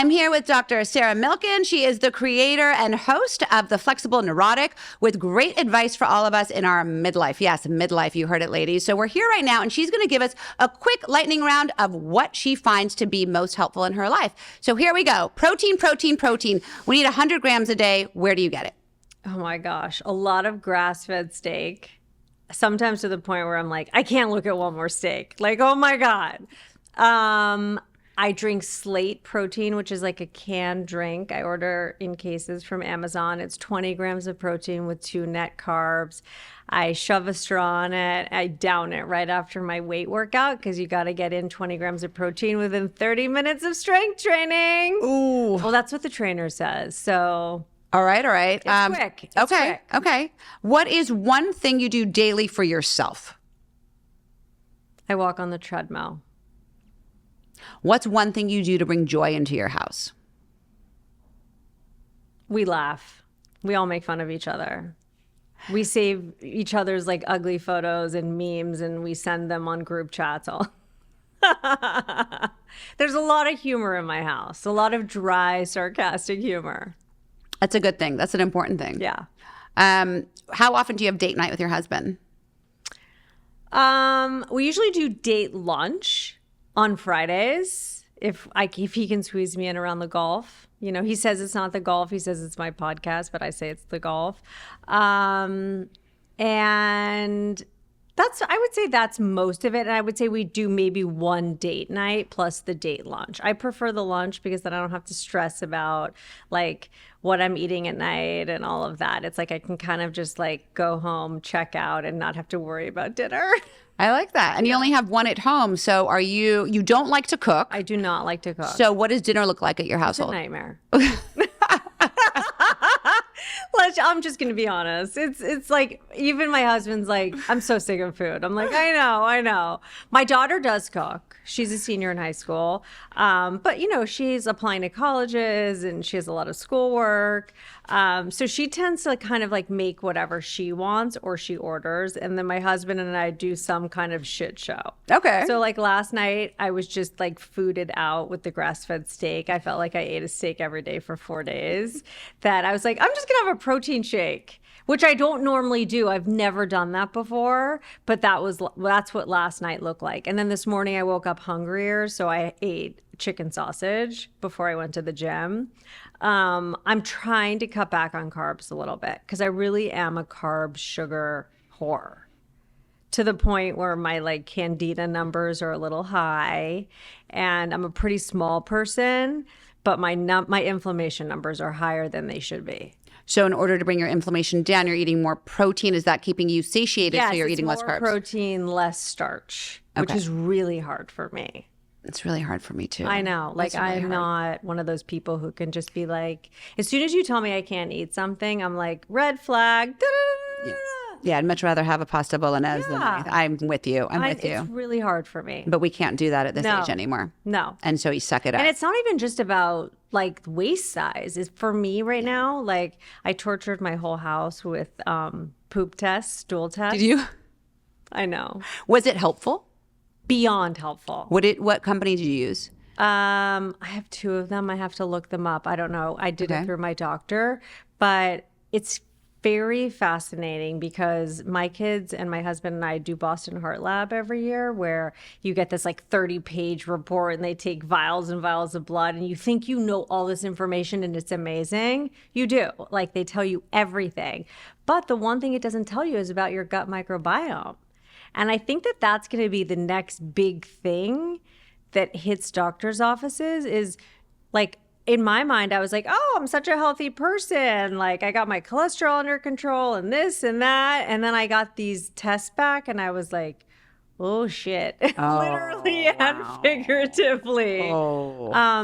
I'm here with Dr. Sarah Milken. She is the creator and host of The Flexible Neurotic with great advice for all of us in our midlife. Yes, midlife. You heard it, ladies. So we're here right now, and she's going to give us a quick lightning round of what she finds to be most helpful in her life. So here we go. Protein, protein, protein. We need 100 grams a day. Where do you get it? Oh my gosh. A lot of grass-fed steak. Sometimes to the point where I'm like, I can't look at one more steak. Like, oh my God. I drink Slate protein, which is like a canned drink. I order in cases from Amazon. It's 20 grams of protein with 2 net carbs. I shove a straw in it. I down it right after my weight workout because you got to get in 20 grams of protein within 30 minutes of strength training. Ooh. Well, that's what the trainer says. So... All right. It's quick. It's okay. quick. Okay. What is one thing you do daily for yourself? I walk on the treadmill. What's one thing you do to bring joy into your house? We laugh. We all make fun of each other. We save each other's like ugly photos and memes and we send them on group chats. There's a lot of humor in my house. A lot of dry, sarcastic humor. That's a good thing. That's an important thing. Yeah. How often do you have date night with your husband? We usually do date lunch on Fridays if he can squeeze me in around the golf. You know, he says it's not the golf. He says it's my podcast, but I say it's the golf. And I would say that's most of it. And I would say we do maybe one date night plus the date lunch. I prefer the lunch because then I don't have to stress about like what I'm eating at night and all of that. It's like I can kind of just like go home, check out, and not have to worry about dinner. I like that. And you only have one at home. So you don't like to cook? I do not like to cook. So what does dinner look like at your household? It's a nightmare. I'm just going to be honest. It's like, even my husband's like, I'm so sick of food. I'm like, I know. My daughter does cook. She's a senior in high school. But, you know, she's applying to colleges and she has a lot of schoolwork. So she tends to kind of like make whatever she wants or she orders. And then my husband and I do some kind of shit show. Okay. So like last night, I was just like fooded out with the grass-fed steak. I felt like I ate a steak every day for 4 days. That I was like, I'm just going to have a protein shake, which I don't normally do. I've never done that before, but that's what last night looked like. And then this morning I woke up hungrier, so I ate chicken sausage before I went to the gym. I'm trying to cut back on carbs a little bit because I really am a carb sugar whore, to the point where my like candida numbers are a little high, and I'm a pretty small person, but my inflammation numbers are higher than they should be. So in order to bring your inflammation down, you're eating more protein. Is that keeping you satiated so you're eating less carbs? More protein, less starch, which is really hard for me. It's really hard for me too. I know. Like really I'm not one of those people who can just be like, as soon as you tell me I can't eat something, I'm like, red flag. Yes. Yeah, I'd much rather have a pasta bolognese than I'm with you. I'm with you. It's really hard for me. But we can't do that at this age anymore. No. And so you suck it up. And it's not even just about like waist size. It's for me right now, like I tortured my whole house with poop tests, stool tests. Did you? I know. Was it helpful? Beyond helpful. What company did you use? I have 2 of them. I have to look them up. I don't know. I did it through my doctor, but it's very fascinating because my kids and my husband and I do Boston Heart Lab every year, where you get this like 30-page report and they take vials and vials of blood and you think you know all this information and it's amazing. You do. Like they tell you everything. But the one thing it doesn't tell you is about your gut microbiome. And I think that that's going to be the next big thing that hits doctors' offices is like, in my mind, I was like, oh, I'm such a healthy person. Like I got my cholesterol under control and this and that. And then I got these tests back and I was like, oh shit, literally and figuratively.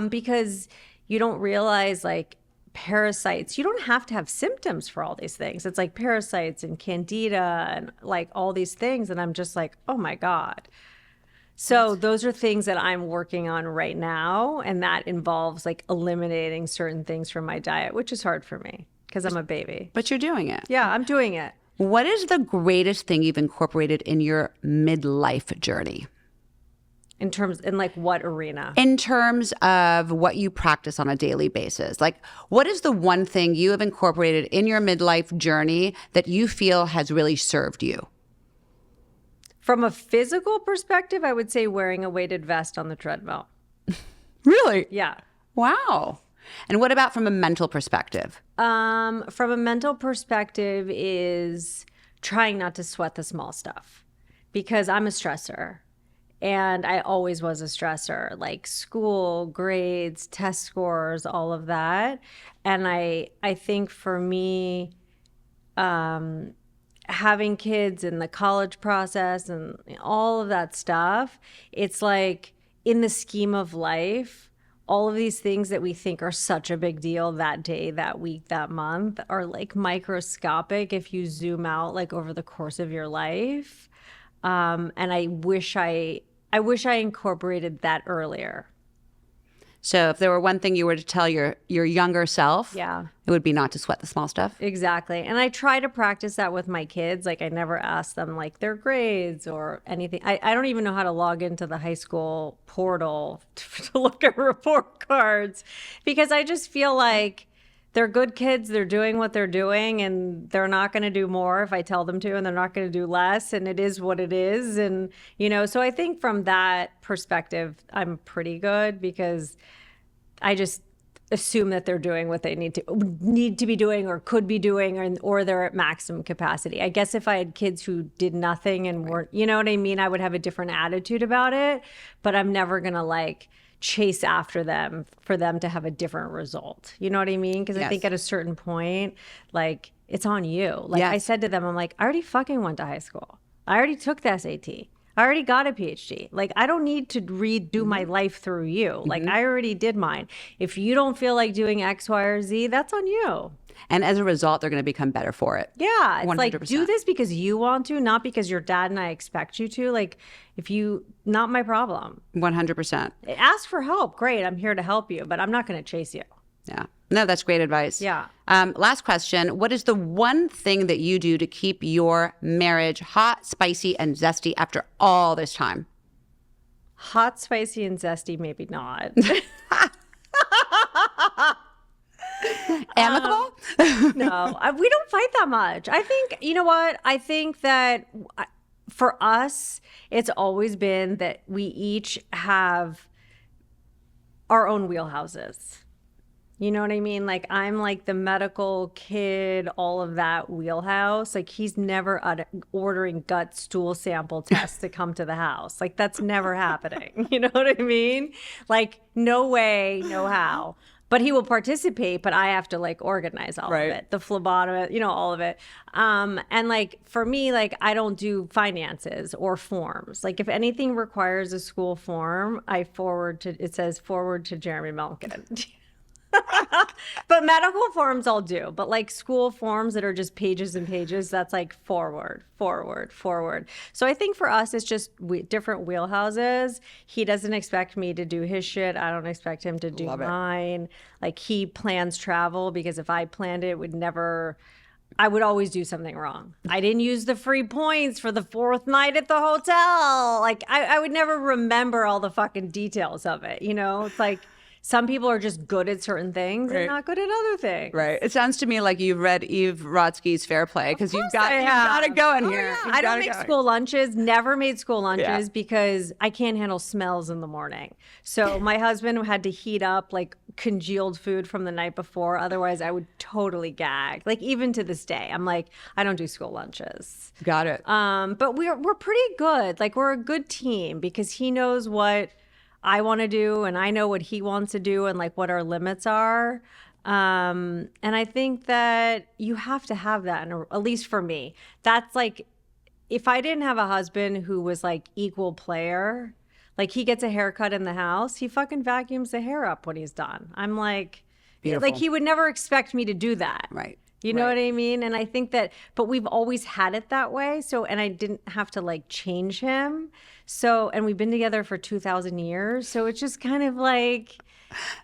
Because you don't realize like parasites, you don't have to have symptoms for all these things. It's like parasites and candida and like all these things. And I'm just like, oh my God. So those are things that I'm working on right now. And that involves like eliminating certain things from my diet, which is hard for me because I'm a baby. But you're doing it. Yeah, I'm doing it. What is the greatest thing you've incorporated in your midlife journey? in like what arena? In terms of what you practice on a daily basis, like what is the one thing you have incorporated in your midlife journey that you feel has really served you? From a physical perspective, I would say wearing a weighted vest on the treadmill. Really? Yeah. Wow. And what about from a mental perspective? From a mental perspective is trying not to sweat the small stuff, because I'm a stressor. And I always was a stressor, like school, grades, test scores, all of that. And I think for me, having kids and the college process and all of that stuff, it's like in the scheme of life, all of these things that we think are such a big deal that day, that week, that month are like microscopic if you zoom out like over the course of your life. And I wish I incorporated that earlier. So if there were one thing you were to tell your younger self, Yeah. it would be not to sweat the small stuff. Exactly. And I try to practice that with my kids. Like I never ask them like their grades or anything. I don't even know how to log into the high school portal to look at report cards, because I just feel like they're good kids. They're doing what they're doing, and they're not going to do more if I tell them to, and they're not going to do less. And it is what it is. And, so I think from that perspective, I'm pretty good, because I just assume that they're doing what they need to be doing or could be doing, or they're at maximum capacity. I guess if I had kids who did nothing and weren't, you know what I mean? I would have a different attitude about it, but I'm never going to like chase after them for them to have a different result. You know what I mean? Because I think at a certain point, like it's on you. Like I said to them, I'm like, I already fucking went to high school. I already took the SAT. I already got a PhD. Like, I don't need to redo my life through you. Like, I already did mine. If you don't feel like doing X, Y, or Z, that's on you. And as a result, they're going to become better for it. Yeah. It's 100%. like, do this because you want to, not because your dad and I expect you to. Like, not my problem. 100%. Ask for help. Great. I'm here to help you, but I'm not going to chase you. Yeah. No, that's great advice. Yeah. Last question. What is the one thing that you do to keep your marriage hot, spicy, and zesty after all this time? Hot, spicy, and zesty, maybe not. Amicable? No, we don't fight that much. I think, you know what? I think that for us, it's always been that we each have our own wheelhouses. You know what I mean? Like, I'm like the medical kid, all of that wheelhouse. Like, he's never ordering gut stool sample tests to come to the house. Like, that's never happening. You know what I mean? Like, no way, no how. But he will participate, but I have to like organize all of it, the phlebotomy, all of it. And like for me, like I don't do finances or forms. Like if anything requires a school form, it says forward to Jeremy Milken. But medical forms I'll do, but like school forms that are just pages and pages, that's like forward. So I think for us, it's just different wheelhouses. He doesn't expect me to do his shit. I don't expect him to do mine. Like he plans travel, because if I planned it, I would always do something wrong. I didn't use the free points for the 4th night at the hotel. Like I would never remember all the fucking details of it. It's like, some people are just good at certain things and not good at other things. Right. It sounds to me like you've read Eve Rodsky's Fair Play, because you've got to go in here. Yeah. I don't make school lunches, never made school lunches because I can't handle smells in the morning. So my husband had to heat up like congealed food from the night before. Otherwise, I would totally gag. Like even to this day, I'm like, I don't do school lunches. Got it. But we're pretty good. Like we're a good team, because he knows what I want to do and I know what he wants to do and like what our limits are. And I think that you have to have that, at least for me. That's like, if I didn't have a husband who was like equal player, like he gets a haircut in the house, he fucking vacuums the hair up when he's done. I'm like, beautiful. Like he would never expect me to do that. Right. You know what I mean? And I think that, but we've always had it that way. So, and I didn't have to like change him. So, and we've been together for 2,000 years. So it's just kind of like,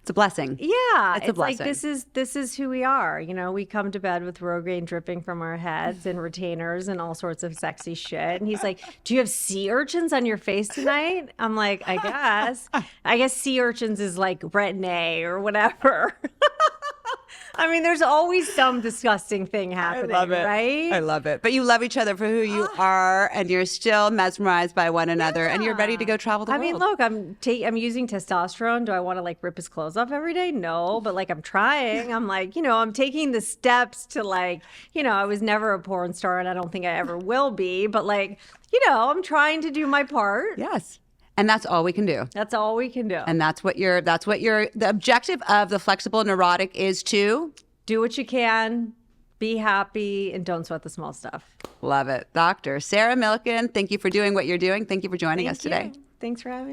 It's a blessing. Yeah, It's a blessing. like this is who we are. You know, we come to bed with Rogaine dripping from our heads and retainers and all sorts of sexy shit. And he's like, "Do you have sea urchins on your face tonight?" I'm like, "I guess." I guess sea urchins is like retin-A or whatever. I mean, there's always some disgusting thing happening, right? I love it. But you love each other for who you are, and you're still mesmerized by one another, and you're ready to go travel the world. I mean, look, I'm using testosterone. Do I want to like rip his clothes off every day? No, but like I'm trying. I'm like, I'm taking the steps to like, I was never a porn star, and I don't think I ever will be. But like, I'm trying to do my part. Yes. And that's all we can do. That's all we can do. And the objective of the Flexible Neurotic is to do what you can, be happy, and don't sweat the small stuff. Love it. Dr. Sarah Milken, thank you for doing what you're doing. Thank you for joining us today. Thanks for having me.